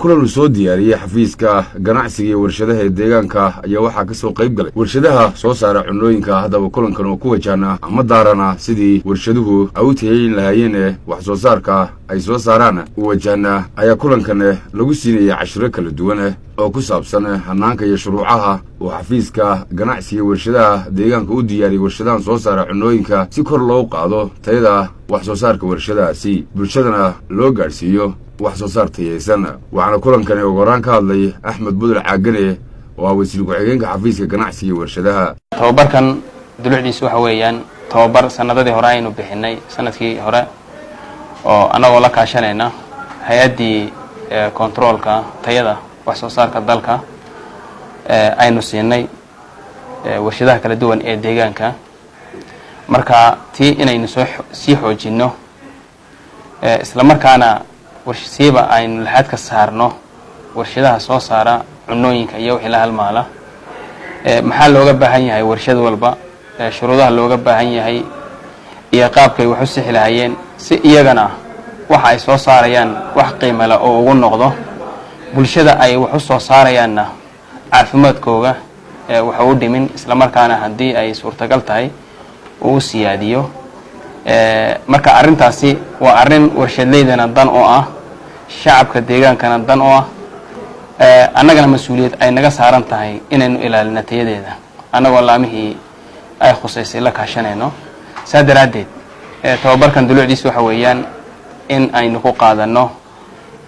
kulan soo diyaariyay xafiiska ganacsiga warshadaha deegaanka ayaa waxaa ka soo qayb galay warshadaha soo saara cunooyinka hadaba kulankan oo ku wajahna ama daarana sidii warshaduhu ay u tayeyn lahaayeen wax soo saarka ay soo saaraan u wajahna ayaa kulankan lagu siinayay cashiro kala duwan oo ku saabsan hanaanka iyo shuruucaha oo xafiiska ganacsiga warshadaha deegaanka u diyaariyay warshadahan soo saara cunooyinka si kor loo qaado tayada wax soo saarka warshadahaasi bulshadana loo gaarsiiyo wax soo saar tayeysan waxaana kulankani ugu horaan ka hadlay Axmed Budul Caagane oo wasiir ku-xigeenka xafiiska ganacsiga warshadaha. tababarkan dulucdiisu waxa weeyaan tababar sanadadii hore aynu bixinay sanadkii hore oo anagoo la kaashanayna hay'adii controlka tayada wax soo saarka dalka aynu siinay warshadaha kala duwan ee deegaanka marka tii inaynu sii xoojino isla markaana warshadiiba aynu lahaad ka saarno warshadaha soo saara cunooyinka iyo wixii la halmaala maxaa looga baahan yahay warshad walba shuruudaha looga baahan yahay iyo qaabkay wax u sixi lahaayeen si iyagana waxa ay soo saarayaan wax qiimo leh oo ugu noqdo bulshada ay wax u soo saarayaanna caafimaadkooda waxa uu dhimin isla markaana haddii ay suurtagal tahay uu siyaadiyo marka arintaasi waa arin warshadleydana dan oo ah shacabka deegaankana dan oo ah annagana mas'uuliyad ay naga saaran tahay inaynu ilaalino tayadeeda annagoo laamihii ay khuseysay la kaashanayno saadaradeed tababarkan dulucdiisu waxa weeyaan in aynu ku qaadano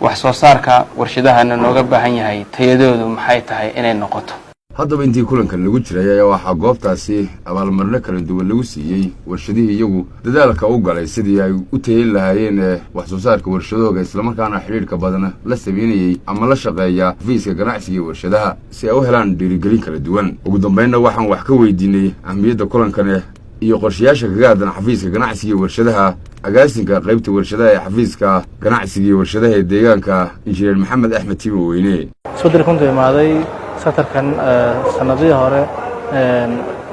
wax soo saarka warshadahana nooga baahan yahay tayadoodu maxay tahay inay noqoto. haddaba intii kulankan lagu jiray ayaa waxaa goobtaasi abaalmarino kala duwan lagu siiyey warshadihii iyagu dadaalka u galay sidii ay u tayeyn lahaayeen wax soo saarka warshadooga islamarkaana xidhiidhka badan la sameynayay ama la shaqeeya xafiiska ganacsiga warshadaha si ay u helaan dhiirigelin kala duwan. ugu dambeynna waxaan wax ka weydiinay ahmiyadda kulankan iyo qorshayaasha kaga aadan xafiiska ganacsiga warshadaha agaasinka qaybta warshadaha ee xafiiska ganacsiga warshadaha ee deegaanka injineer Maxamed Axmed Tiimo Weyne. soo imaaday satarkan sanadii hore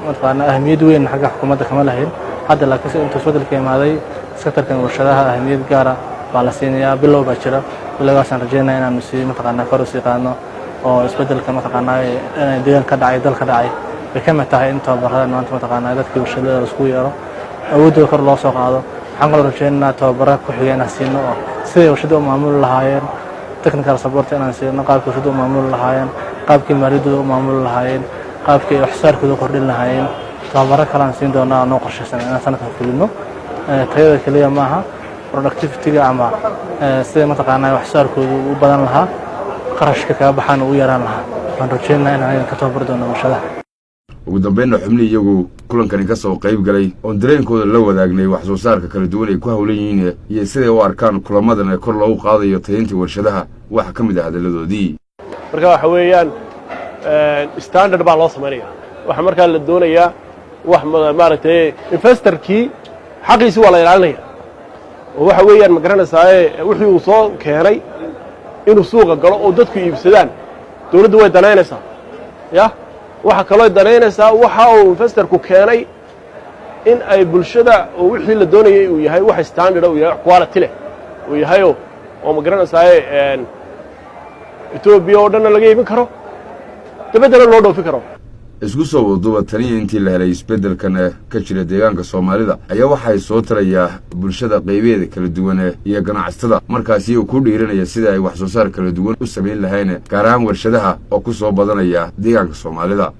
markaana ahmiyad weyn xagga xukuumadda kama lahayn hadda laakiin inta soo dalka imaaday satarkan warshadaha ahmiyad gaar ah baa la siinayaa bilow baa jira bilowgaas aan rajeynaa inaan si markaana kor u sii qaadno oo isbedelka markaana deegaanka dhacay dalka dhacay bay ka mid tahay in tababarada maanta markaana dadkii warshadaha la isku yeero awoodooda kor loo soo qaado waxaan kaloo rajeynaa tababaro ku xigeen siino oo sidii warshada u maamuli lahaayeen technical support inaan siino qaabka warshada u maamuli lahaayeen qaabkii maaliyadooda u maamuli lahaayeen qaabkii wax soo saarkooda kordhin lahaayeen tababaro kale aan siin doonaa noo qorshaysan inaan sanadkan fulino tayada kaliya maaha productivity-ga ama sida markaana wax soo saarkooda u badan lahaa qarashka ka baxaan u yaraan lahaa waan rajeynaa inaan ka tababar doono warshadaha. ugu dambeynna xubnihii iyagu kulankani ka soo qayb galay oo dareenkooda la wadaagnay wax soo saarka kala duwan ay ku hawlan yihiin iyo siday u arkaan kulamadan kor loogu qaadayo tayeynta warshadaha waxa ka mid ah hadalladoodii. marka waxa weeyaan standard baa loo sameeyaa waxa markaa la doonayaa wax maaragtay investorkii xaqiisi waa la ilaalinaya oo waxa weeyaan ma garanaysaa wixii uu soo keenay inuu suuqa galo oo dadku iibsadaan dawladdu way danaynaysaa waxa kaloo danaynaysaa waxa uu investorku keenay in ay bulshada oo wixii la doonayay uu yahay wax standard oo yahay quality leh oo yahay oo ma garanaysaa Ethiopia oo dhan laga iibin karo dabadana loo dhoofin karo. isku soo waduba tani intii la helay isbedelkan ka jira deegaanka Soomaalida ayaa waxay soo tarayaa bulshada qaybeeda kala duwan iyo ganacsatada markaasi uu ku dhiiranaya sida ay wax soo saar kala duwan u sameyn lahayn gaar ahaan warshadaha oo ku soo badanaya deegaanka Soomaalida.